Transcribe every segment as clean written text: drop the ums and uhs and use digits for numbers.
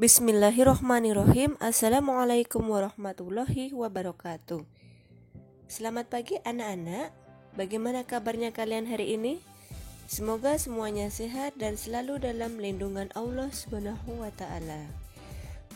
Bismillahirrohmanirrohim. Assalamualaikum warahmatullahi wabarakatuh. Selamat pagi anak-anak. Bagaimana kabarnya kalian hari ini? Semoga semuanya sehat dan selalu dalam lindungan Allah Subhanahu wa Ta'ala.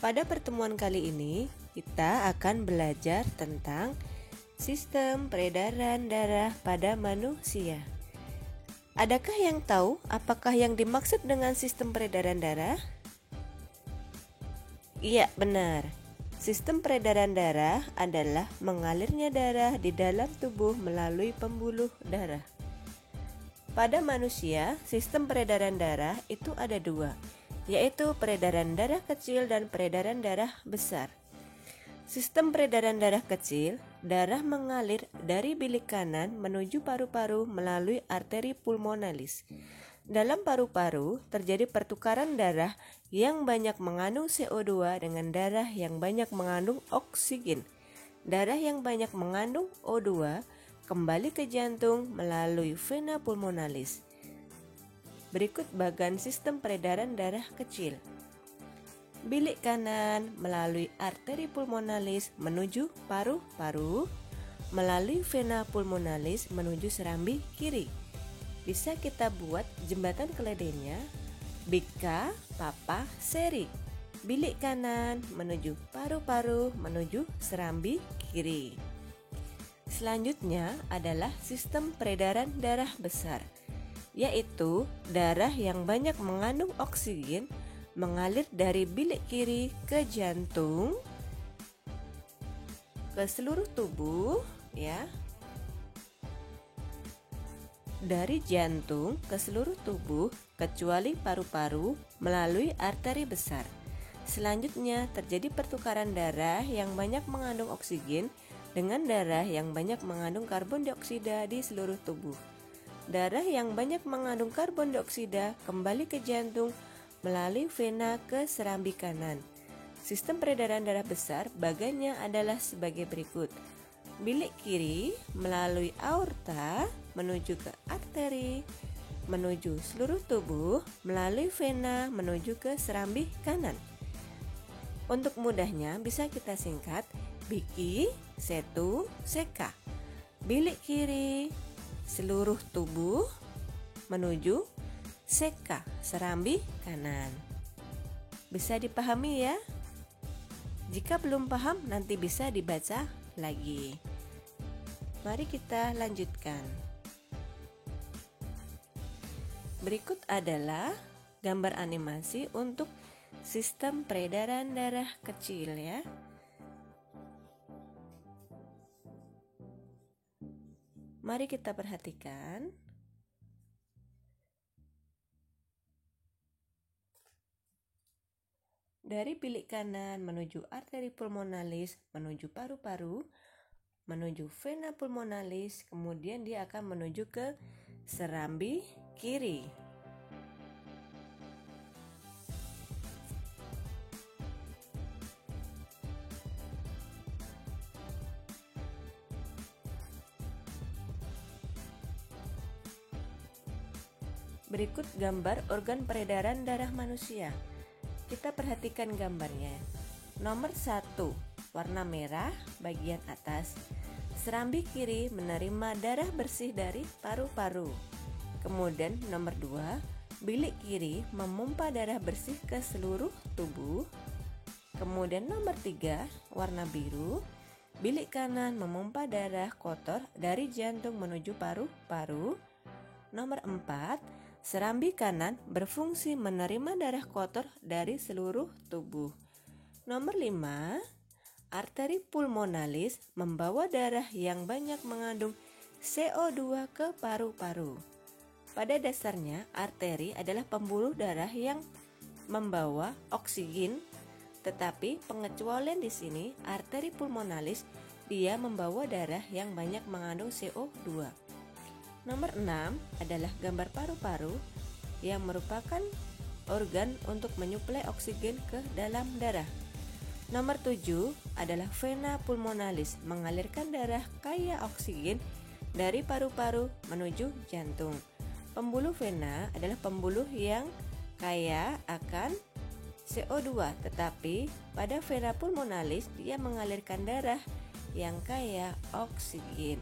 Pada pertemuan kali ini, kita akan belajar tentang sistem peredaran darah pada manusia. Adakah yang tahu apakah yang dimaksud dengan sistem peredaran darah? Iya, benar. Sistem peredaran darah adalah mengalirnya darah di dalam tubuh melalui pembuluh darah. Pada manusia, sistem peredaran darah itu ada dua, yaitu peredaran darah kecil dan peredaran darah besar. Sistem peredaran darah kecil, darah mengalir dari bilik kanan menuju paru-paru melalui arteri pulmonalis. Dalam paru-paru terjadi pertukaran darah yang banyak mengandung CO2 dengan darah yang banyak mengandung oksigen. Darah yang banyak mengandung O2 kembali ke jantung melalui vena pulmonalis. Berikut bagan sistem peredaran darah kecil. Bilik kanan melalui arteri pulmonalis menuju paru-paru, melalui vena pulmonalis menuju serambi kiri. Bisa kita buat jembatan keledainya, Bika, Papa, Seri. Bilik kanan menuju paru-paru menuju serambi kiri. Selanjutnya adalah sistem peredaran darah besar, yaitu darah yang banyak mengandung oksigen mengalir dari bilik kiri ke jantung, ke seluruh tubuh, ya. Dari jantung ke seluruh tubuh kecuali paru-paru melalui arteri besar. Selanjutnya terjadi pertukaran darah yang banyak mengandung oksigen dengan darah yang banyak mengandung karbon dioksida di seluruh tubuh. Darah yang banyak mengandung karbon dioksida kembali ke jantung melalui vena ke serambi kanan. Sistem peredaran darah besar bagannya adalah sebagai berikut. Bilik kiri melalui aorta menuju ke arteri, menuju seluruh tubuh melalui vena menuju ke serambi kanan. Untuk mudahnya bisa kita singkat Biki, Setu, Seka. Bilik kiri seluruh tubuh menuju Seka, serambi kanan. Bisa dipahami ya? Jika belum paham nanti bisa dibaca lagi. Mari kita lanjutkan. Berikut adalah gambar animasi untuk sistem peredaran darah kecil ya. Mari kita perhatikan. Dari bilik kanan menuju arteri pulmonalis, menuju paru-paru, menuju vena pulmonalis, kemudian dia akan menuju ke serambi kiri. Berikut gambar organ peredaran darah manusia. Kita perhatikan gambarnya. Nomor 1, warna merah bagian atas. Serambi kiri menerima darah bersih dari paru-paru. Kemudian nomor 2, bilik kiri memompa darah bersih ke seluruh tubuh. Kemudian nomor 3, warna biru. Bilik kanan memompa darah kotor dari jantung menuju paru-paru. Nomor 4, serambi kanan berfungsi menerima darah kotor dari seluruh tubuh. Nomor 5, arteri pulmonalis membawa darah yang banyak mengandung CO2 ke paru-paru. Pada dasarnya, arteri adalah pembuluh darah yang membawa oksigen, tetapi pengecualian di sini, arteri pulmonalis dia membawa darah yang banyak mengandung CO2. Nomor 6 adalah gambar paru-paru yang merupakan organ untuk menyuplai oksigen ke dalam darah. Nomor 7 adalah vena pulmonalis mengalirkan darah kaya oksigen dari paru-paru menuju jantung. Pembuluh vena adalah pembuluh yang kaya akan CO2, tetapi pada vena pulmonalis dia mengalirkan darah yang kaya oksigen.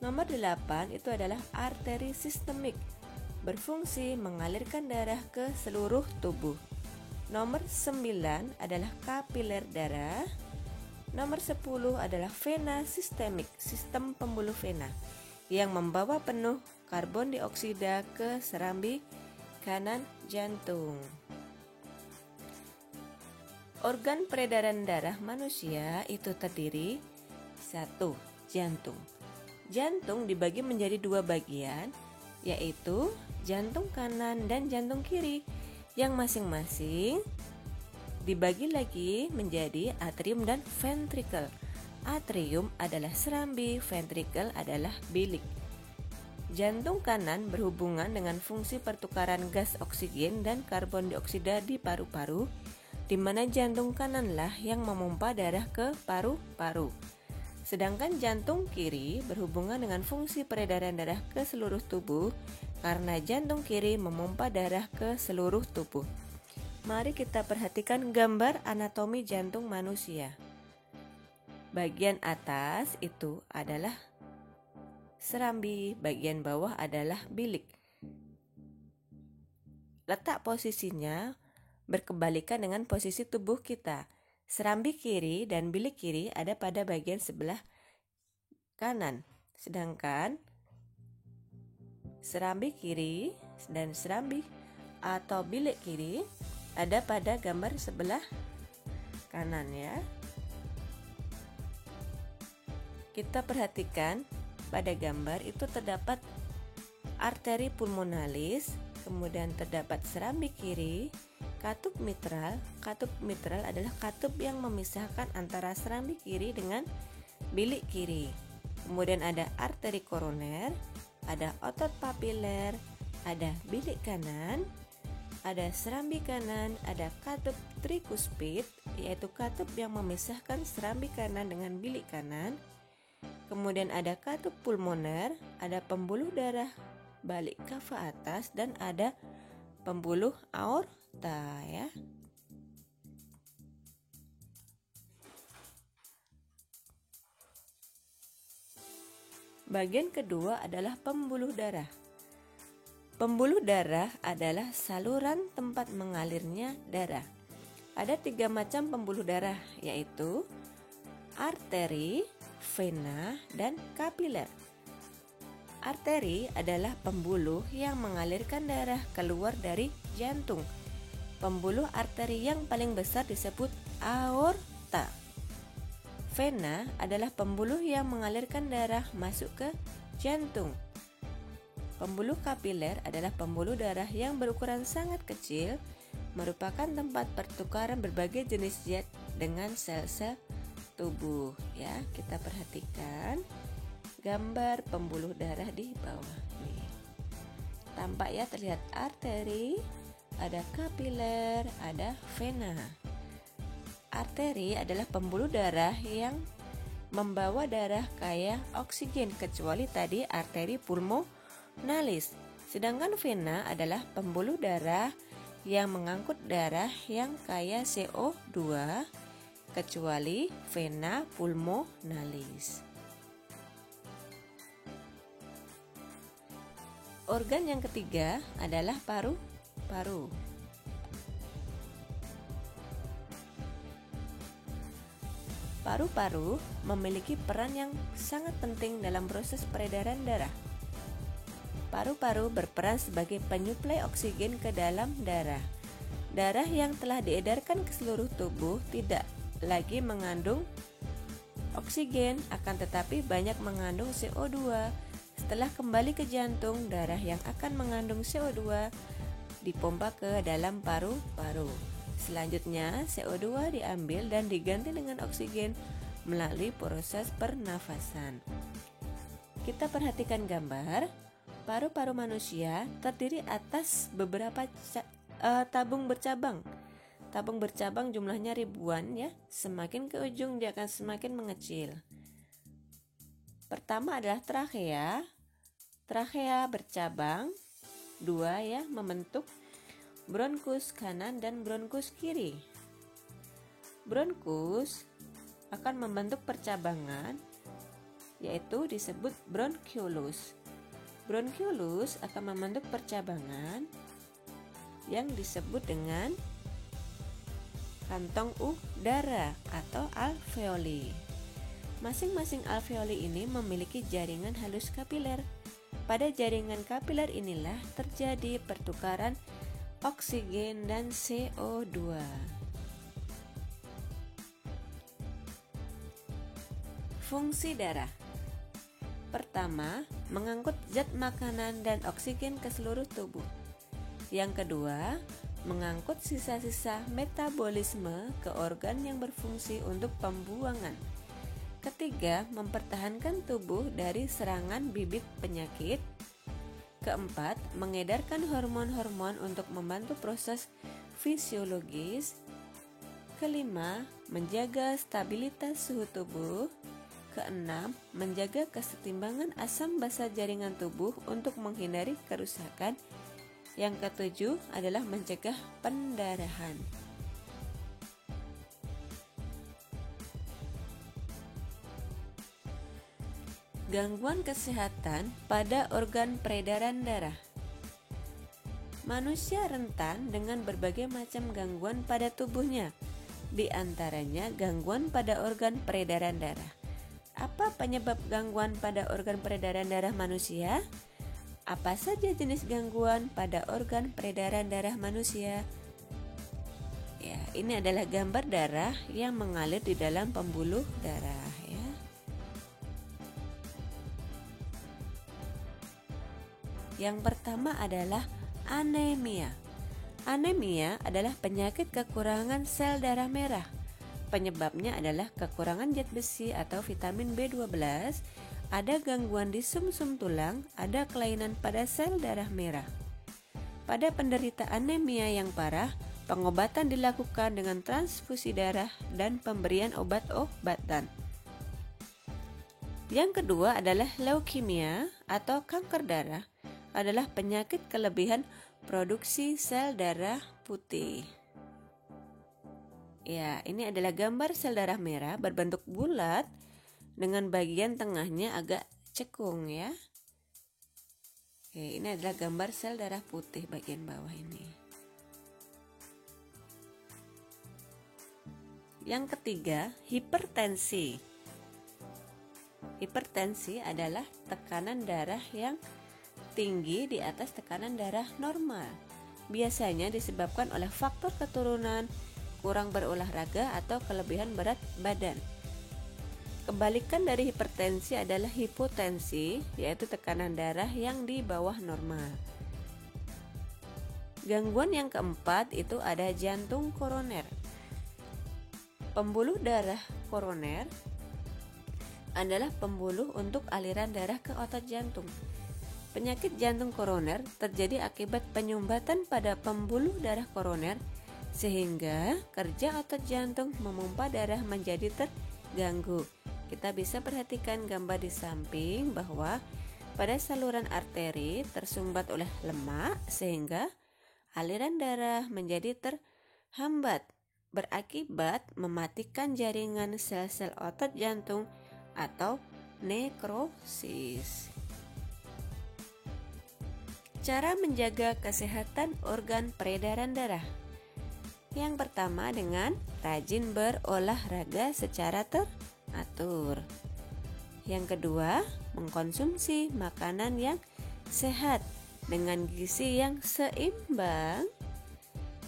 Nomor 8 itu adalah arteri sistemik, berfungsi mengalirkan darah ke seluruh tubuh. Nomor 9 adalah kapiler darah. Nomor 10 adalah vena sistemik, sistem pembuluh vena, yang membawa penuh karbon dioksida ke serambi kanan jantung. Organ peredaran darah manusia itu terdiri 1. Jantung. Jantung dibagi menjadi 2 bagian, yaitu jantung kanan dan jantung kiri, yang masing-masing dibagi lagi menjadi atrium dan ventricle. Atrium adalah serambi, ventricle adalah bilik. Jantung kanan berhubungan dengan fungsi pertukaran gas oksigen dan karbon dioksida di paru-paru, di mana jantung kananlah yang memompa darah ke paru-paru. Sedangkan jantung kiri berhubungan dengan fungsi peredaran darah ke seluruh tubuh, karena jantung kiri memompa darah ke seluruh tubuh. Mari kita perhatikan gambar anatomi jantung manusia. Bagian atas itu adalah serambi, bagian bawah adalah bilik. Letak posisinya berkebalikan dengan posisi tubuh kita. Serambi kiri dan bilik kiri ada pada bagian sebelah kanan, sedangkan serambi kiri dan serambi atau bilik kiri ada pada gambar sebelah kanan ya. Kita perhatikan pada gambar itu terdapat arteri pulmonalis, kemudian terdapat serambi kiri, katup mitral. Katup mitral adalah katup yang memisahkan antara serambi kiri dengan bilik kiri. Kemudian ada arteri koroner, ada otot papiler, ada bilik kanan, ada serambi kanan, ada katup trikuspid, yaitu katup yang memisahkan serambi kanan dengan bilik kanan. Kemudian ada katup pulmoner, ada pembuluh darah balik kava atas, dan ada pembuluh aorta ya. Bagian kedua adalah pembuluh darah. Pembuluh darah adalah saluran tempat mengalirnya darah. Ada 3 macam pembuluh darah, yaitu arteri, vena, dan kapiler. Arteri adalah pembuluh yang mengalirkan darah keluar dari jantung. Pembuluh arteri yang paling besar disebut aorta. Vena adalah pembuluh yang mengalirkan darah masuk ke jantung. Pembuluh kapiler adalah pembuluh darah yang berukuran sangat kecil, merupakan tempat pertukaran berbagai jenis zat dengan sel-sel tubuh ya. Kita perhatikan gambar pembuluh darah di bawah nih. Tampak ya, terlihat arteri, ada kapiler, ada vena. Arteri adalah pembuluh darah yang membawa darah kaya oksigen, kecuali tadi arteri pulmonalis. Sedangkan vena adalah pembuluh darah yang mengangkut darah yang kaya CO2, kecuali vena pulmonalis. Organ yang ketiga adalah paru-paru. Paru-paru memiliki peran yang sangat penting dalam proses peredaran darah. Paru-paru berperan sebagai penyuplai oksigen ke dalam darah. Darah yang telah diedarkan ke seluruh tubuh tidak lagi mengandung oksigen, akan tetapi banyak mengandung CO2. Setelah kembali ke jantung, darah yang akan mengandung CO2 dipompa ke dalam paru-paru. Selanjutnya, CO2 diambil dan diganti dengan oksigen melalui proses pernafasan. Kita perhatikan gambar. Paru-paru manusia terdiri atas beberapa tabung bercabang. Tabung bercabang jumlahnya ribuan ya. Semakin ke ujung dia akan semakin mengecil. Pertama adalah trachea. Trachea bercabang 2 ya, membentuk bronkus kanan dan bronkus kiri. Bronkus akan membentuk percabangan, yaitu disebut bronchiolus. Bronchiolus akan membentuk percabangan yang disebut dengan kantong udara atau alveoli. Masing-masing alveoli ini memiliki jaringan halus kapiler. Pada jaringan kapiler inilah terjadi pertukaran oksigen dan CO2. Fungsi darah. Pertama, mengangkut zat makanan dan oksigen ke seluruh tubuh. Yang kedua, mengangkut sisa-sisa metabolisme ke organ yang berfungsi untuk pembuangan. Ketiga, mempertahankan tubuh dari serangan bibit penyakit. Keempat, mengedarkan hormon-hormon untuk membantu proses fisiologis. Kelima, menjaga stabilitas suhu tubuh. Keenam, menjaga kesetimbangan asam basa jaringan tubuh untuk menghindari kerusakan. Yang ketujuh adalah mencegah pendarahan. Gangguan kesehatan pada organ peredaran darah. Manusia rentan dengan berbagai macam gangguan pada tubuhnya, di antaranya gangguan pada organ peredaran darah. Apa penyebab gangguan pada organ peredaran darah manusia? Apa saja jenis gangguan pada organ peredaran darah manusia? Ya, ini adalah gambar darah yang mengalir di dalam pembuluh darah, ya. Yang pertama adalah anemia. Anemia adalah penyakit kekurangan sel darah merah. Penyebabnya adalah kekurangan zat besi atau vitamin B12, ada gangguan di sumsum tulang, ada kelainan pada sel darah merah. Pada penderita anemia yang parah, pengobatan dilakukan dengan transfusi darah dan pemberian obat-obatan. Yang kedua adalah leukemia atau kanker darah, adalah penyakit kelebihan produksi sel darah putih. Ya, ini adalah gambar sel darah merah berbentuk bulat dengan bagian tengahnya agak cekung, ya. Oke, ini adalah gambar sel darah putih bagian bawah ini. Yang ketiga, hipertensi. Hipertensi adalah tekanan darah yang tinggi di atas tekanan darah normal. Biasanya disebabkan oleh faktor keturunan, kurang berolahraga, atau kelebihan berat badan. Kebalikan dari hipertensi adalah hipotensi, yaitu tekanan darah yang di bawah normal. Gangguan yang keempat itu ada jantung koroner. Pembuluh darah koroner adalah pembuluh untuk aliran darah ke otot jantung. Penyakit jantung koroner terjadi akibat penyumbatan pada pembuluh darah koroner, sehingga kerja otot jantung memompa darah menjadi terganggu. Kita bisa perhatikan gambar di samping bahwa pada saluran arteri tersumbat oleh lemak, sehingga aliran darah menjadi terhambat, berakibat mematikan jaringan sel-sel otot jantung atau nekrosis. Cara menjaga kesehatan organ peredaran darah. Yang pertama dengan rajin berolahraga secara teratur. Yang kedua, mengkonsumsi makanan yang sehat dengan gizi yang seimbang.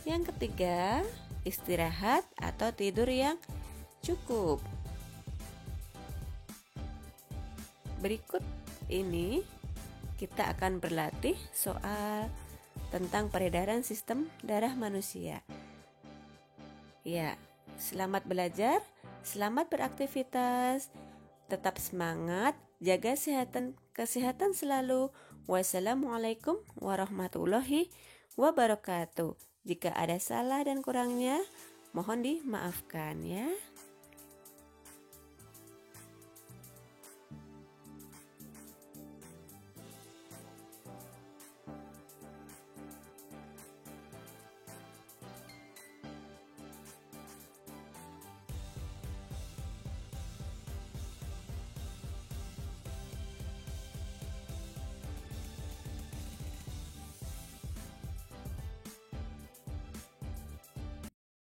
Yang ketiga, istirahat atau tidur yang cukup. Berikut ini kita akan berlatih soal tentang peredaran sistem darah manusia. Ya, selamat belajar, selamat beraktivitas, tetap semangat, jaga kesehatan selalu. Wassalamualaikum warahmatullahi wabarakatuh. Jika ada salah dan kurangnya, mohon dimaafkan, ya.